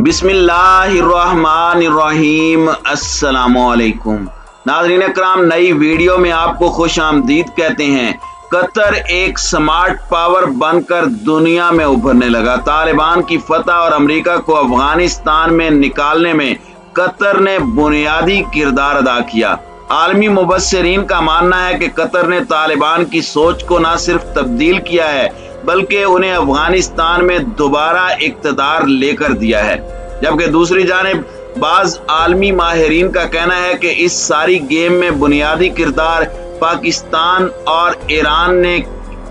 बिस्मिल्लाहिर्रहमानिर्रहीम। अस्सलामु अलैकुम नाज़रीन अकराम, नई वीडियो में आपको खुश आमदीद कहते हैं। कतर एक स्मार्ट पावर बनकर दुनिया में उभरने लगा। तालिबान की फतह और अमेरिका को अफगानिस्तान में निकालने में कतर ने बुनियादी किरदार अदा किया। आलमी मुबस्सिरीन का मानना है कि कतर ने तालिबान की सोच को न सिर्फ तब्दील किया है बल्कि उन्हें अफगानिस्तान में दोबारा इक़्तिदार लेकर दिया है। जबकि दूसरी जानिब बाज आलमी माहिरीन का कहना है कि इस सारी गेम में बुनियादी किरदार पाकिस्तान और ईरान ने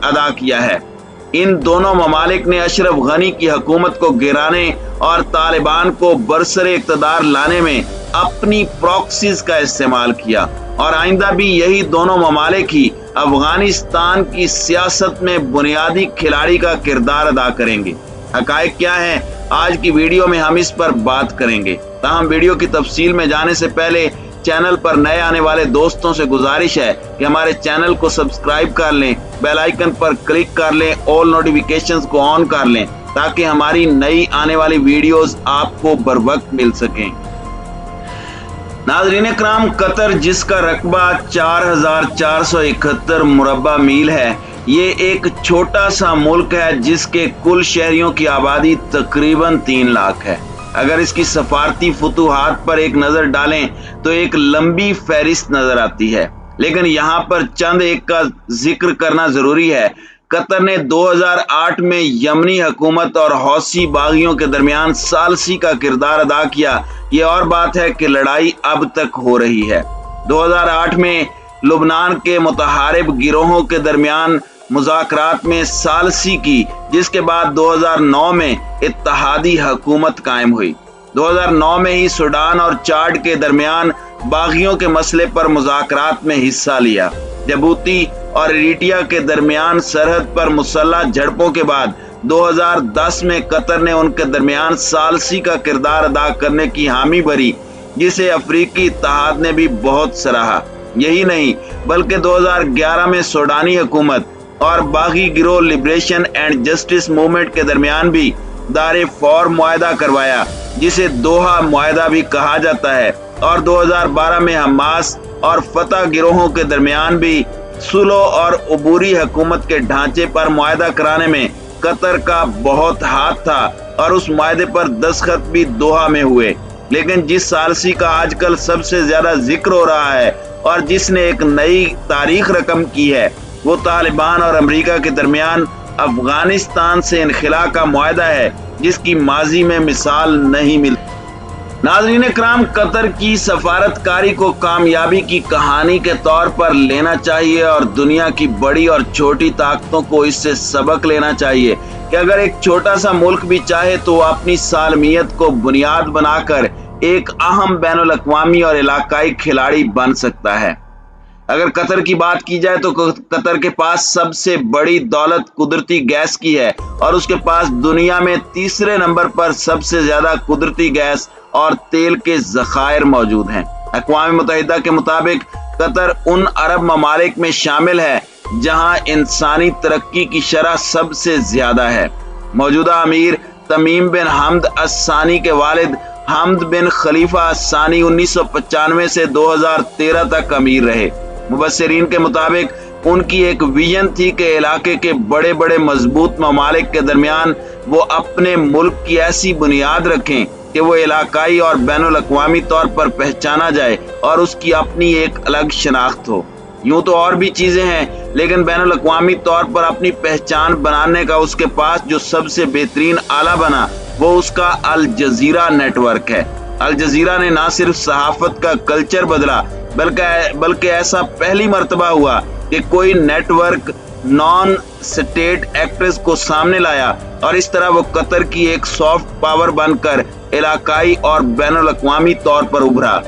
अदा किया है। इन दोनों ममालिक ने अशरफ गनी की हुकूमत को गिराने और तालिबान को बरसरे इक़्तिदार लाने में अपनी प्रॉक्सीज का इस्तेमाल किया और आइंदा भी यही दोनों ममालिक ही अफगानिस्तान की सियासत में बुनियादी खिलाड़ी का किरदार अदा करेंगे। हकायक क्या है, आज की वीडियो में हम इस पर बात करेंगे। ताहम वीडियो की तफसील में जाने से पहले चैनल पर नए आने वाले दोस्तों से गुजारिश है कि हमारे चैनल को सब्सक्राइब कर लें, बेल आइकन पर क्लिक कर लें, ऑल नोटिफिकेशंस को ऑन कर लें ताकि हमारी नई आने वाली वीडियोस आपको बर वक्त मिल सकें। नाज़रीन इकराम, कतर जिसका रकबा 4471 मुरब्बा मील है, ये एक छोटा सा मुल्क है जिसके कुल शहरियों की आबादी तकरीबन 3 लाख है। अगर इसकी सफारती फतूहात पर एक नज़र डालें तो एक लंबी फहरिस्त नजर आती है, लेकिन यहाँ पर चंद एक का जिक्र करना जरूरी है। कतर ने 2008 में यमनी हुकूमत और हौसी बागियों के दरमियान सालसी का किरदार अदा किया। ये और बात है कि लड़ाई अब तक हो रही है। 2008 में लुबनान के मुतहारिब गिरोहों के दरमियान मुज़ाकरात में सालसी की, जिसके बाद 2009 में इत्तेहादी हुकूमत कायम हुई। 2009 में ही सूडान और चाड के दरमियान बागियों के मसले पर मुज़ाकरात में हिस्सा लिया। जबूती और इरिट्रिया के दरमियान सरहद पर मुसल्लह झड़पों के बाद 2010 में कतर ने उनके दरमियान सालसी का किरदार अदा करने की हामी भरी, जिसे अफ्रीकी इत्तेहाद ने भी बहुत सराहा। यही नहीं बल्कि 2011 में सूडानी हुकूमत और बागी गिरोह लिबरेशन एंड जस्टिस मूवमेंट के दरमियान भी दारे फौर मुआहदा करवाया, जिसे दोहा मुआहदा भी कहा जाता है। और 2012 में हमास और फतह गिरोहों के दरमियान भी सुलह और अबूरी हुकूमत के ढांचे पर मुआहदा कराने में कतर का बहुत हाथ था और उस मुआहदे पर दस्तखत भी दोहा में हुए। लेकिन जिस सालसी का आजकल सबसे ज्यादा जिक्र हो रहा है और जिसने एक नई तारीख रकम की है, वो तालिबान और अमेरिका के दरमियान अफगानिस्तान से इनखिला का मुआहदा है, जिसकी माजी में मिसाल नहीं मिलती। नाज़रीन इकराम, कतर की सफारतकारी को कामयाबी की कहानी के तौर पर लेना चाहिए और दुनिया की बड़ी और छोटी ताकतों को इससे सबक लेना चाहिए कि अगर एक छोटा सा मुल्क भी चाहे तो अपनी सालमियत को बुनियाद बनाकर एक अहम बैनुल-अक़वामी और इलाकाई खिलाड़ी बन सकता है। अगर कतर की बात की जाए तो कतर के पास सबसे बड़ी दौलत कुदरती गैस की है और उसके पास दुनिया में तीसरे नंबर पर सबसे ज्यादा कुदरती गैस और तेल के ज़खायर मौजूद हैं। अक़वाम मुत्तहिदा के मुताबिक कतर उन अरब ममालिक में शामिल है जहां इंसानी तरक्की की शरह सबसे ज्यादा है। मौजूदा अमीर तमीम बिन हमद अस्सानी के वालिद हमद बिन खलीफा अस्सानी 1995 से 2013 तक अमीर रहे। मुबस्सिरीन के मुताबिक उनकी एक विजन थी कि इलाके के बड़े बड़े मजबूत ममालिक के दरमियान वो अपने मुल्क की ऐसी बुनियाद रखें कि वो इलाकाई और बैनुल अक़वामी तौर पर पहचाना जाए और उसकी अपनी एक अलग शनाख्त हो। यूं तो और भी चीजें हैं, लेकिन बैनुल अक़वामी तौर पर अपनी पहचान बनाने का उसके पास जो सबसे बेहतरीन आला बना वो उसका अल जजीरा नेटवर्क है। अल जजीरा ने न सिर्फ सहाफत का कल्चर बदला बल्कि ऐसा पहली मर्तबा हुआ कि कोई नेटवर्क नॉन स्टेट एक्टर्स को सामने लाया और इस तरह वो कतर की एक सॉफ्ट पावर बनकर इलाकाई और बैनुल अक़वामी तौर पर उभरा।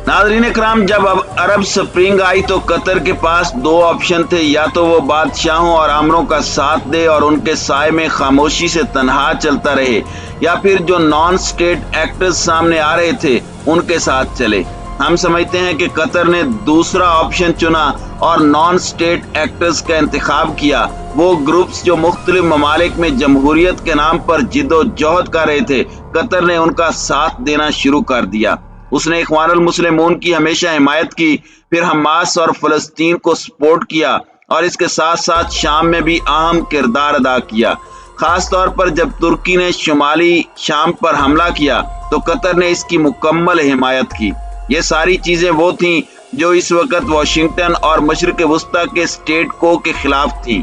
नाज़रीन इकराम, जब अब अरब स्प्रिंग आई तो कतर के पास 2 ऑप्शन थे, या तो वो बादशाहों और आमरों का साथ दे और उनके साए में खामोशी से तन्हा चलता रहे, या फिर जो नॉन स्टेट एक्टर्स सामने आ रहे थे उनके साथ चले। ہم سمجھتے ہیں کہ قطر نے دوسرا آپشن چنا اور نان اسٹیٹ ایکٹرز کا انتخاب کیا، وہ گروپس جو مختلف ممالک میں جمہوریت کے نام پر جد و جہد کر رہے تھے۔ قطر نے ان کا ساتھ دینا شروع کر دیا۔ اس نے اخوان المسلمون کی ہمیشہ حمایت کی، پھر حماس اور فلسطین کو سپورٹ کیا اور اس کے ساتھ ساتھ شام میں بھی اہم کردار ادا کیا۔ خاص طور پر جب ترکی نے شمالی شام پر حملہ کیا تو قطر نے اس کی مکمل حمایت کی۔ یہ ساری چیزیں وہ تھیں جو اس وقت واشنگٹن اور مشرق وسطیٰ کے اسٹیٹ کو کے خلاف تھیں۔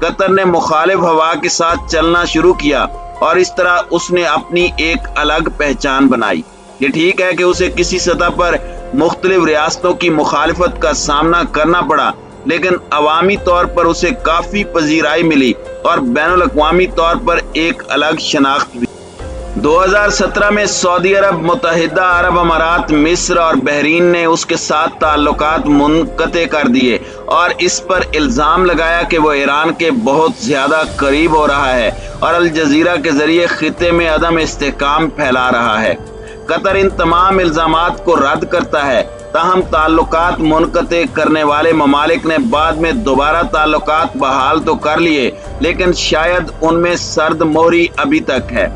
قطر نے مخالف ہوا کے ساتھ چلنا شروع کیا اور اس طرح اس نے اپنی ایک الگ پہچان بنائی۔ یہ ٹھیک ہے کہ اسے کسی سطح پر مختلف ریاستوں کی مخالفت کا سامنا کرنا پڑا، لیکن عوامی طور پر اسے کافی پذیرائی ملی اور بین الاقوامی طور پر ایک الگ شناخت بھی۔ 2017 میں سعودی عرب، متحدہ عرب امارات، مصر اور بحرین نے اس کے ساتھ تعلقات منقطع کر دیے اور اس پر الزام لگایا کہ وہ ایران کے بہت زیادہ قریب ہو رہا ہے اور الجزیرہ کے ذریعے خطے میں عدم استحکام پھیلا رہا ہے۔ قطر ان تمام الزامات کو رد کرتا ہے، تاہم تعلقات منقطع کرنے والے ممالک نے بعد میں دوبارہ تعلقات بحال تو کر لیے، لیکن شاید ان میں سرد مہری ابھی تک ہے۔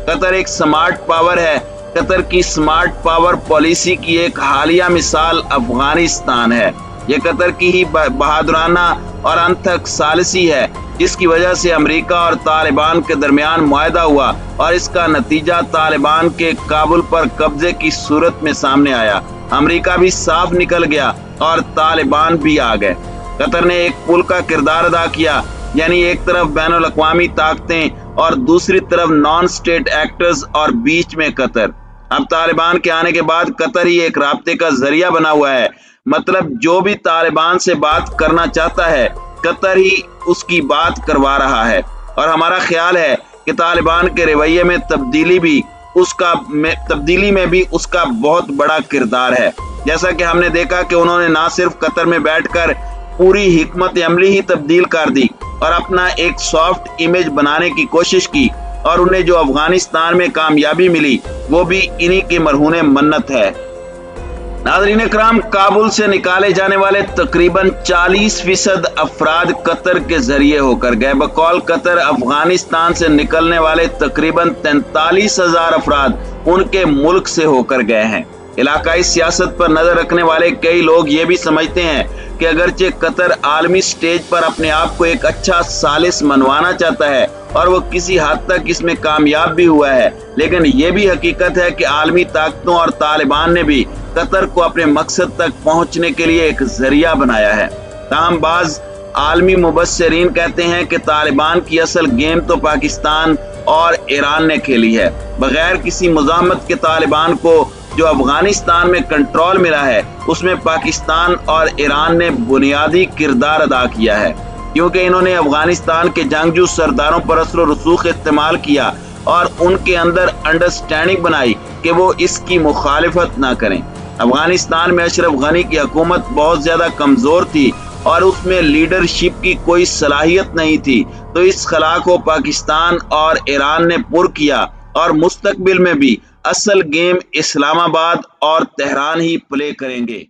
قطر ایک سمارٹ پاور ہے۔ قطر کی سمارٹ پاور پالیسی کی ایک حالیہ مثال افغانستان ہے۔ یہ قطر کی ہی بہادرانہ اور انتھک ثالثی ہے جس کی وجہ سے امریکہ اور طالبان کے درمیان معاہدہ ہوا اور اس کا نتیجہ طالبان کے کابل پر قبضے کی صورت میں سامنے آیا۔ امریکہ بھی صاف نکل گیا اور طالبان بھی آ گئے۔ قطر نے ایک پل کا کردار ادا کیا، یعنی ایک طرف بین الاقوامی طاقتیں اور دوسری طرف نان اسٹیٹ ایکٹرز اور بیچ میں قطر۔ اب طالبان کے آنے کے بعد قطر ہی ایک رابطے کا ذریعہ بنا ہوا ہے، مطلب جو بھی طالبان سے بات کرنا چاہتا ہے قطر ہی اس کی بات کروا رہا ہے، اور ہمارا خیال ہے کہ طالبان کے رویے میں تبدیلی میں بھی اس کا بہت بڑا کردار ہے۔ جیسا کہ ہم نے دیکھا کہ انہوں نے نہ صرف قطر میں بیٹھ کر پوری حکمت عملی ہی تبدیل کر دی اور اپنا ایک سافٹ امیج بنانے کی کوشش کی، اور انہیں جو افغانستان میں کامیابی ملی وہ بھی انہی کی مرہون منت ہے۔ ناظرین اکرام، کابل سے نکالے جانے والے تقریباً 40% افراد قطر کے ذریعے ہو کر گئے۔ بقول قطر افغانستان سے نکلنے والے تقریباً 43,000 افراد ان کے ملک سے ہو کر گئے ہیں۔ علاقائی سیاست پر نظر رکھنے والے کئی لوگ یہ بھی سمجھتے ہیں کہ اگرچہ قطر عالمی سٹیج پر اپنے آپ کو ایک اچھا ثالث منوانا چاہتا ہے اور وہ کسی حد تک اس میں کامیاب بھی ہوا ہے، لیکن یہ بھی حقیقت ہے کہ عالمی طاقتوں اور طالبان نے بھی قطر کو اپنے مقصد تک پہنچنے کے لیے ایک ذریعہ بنایا ہے۔ تاہم بعض عالمی مبصرین کہتے ہیں کہ طالبان کی اصل گیم تو پاکستان اور ایران نے کھیلی ہے۔ بغیر کسی مزاحمت کے طالبان کو جو افغانستان میں کنٹرول ملا ہے اس میں پاکستان اور ایران نے بنیادی کردار ادا کیا ہے، کیونکہ انہوں نے افغانستان کے جنگجو سرداروں پر اثر و رسوخ استعمال کیا اور ان کے اندر انڈرسٹینڈنگ بنائی کہ وہ اس کی مخالفت نہ کریں۔ افغانستان میں اشرف غنی کی حکومت بہت زیادہ کمزور تھی اور اس میں لیڈرشپ کی کوئی صلاحیت نہیں تھی، تو اس خلا کو پاکستان اور ایران نے پر کیا، اور مستقبل میں بھی اصل گیم اسلام آباد اور تہران ہی پلے کریں گے۔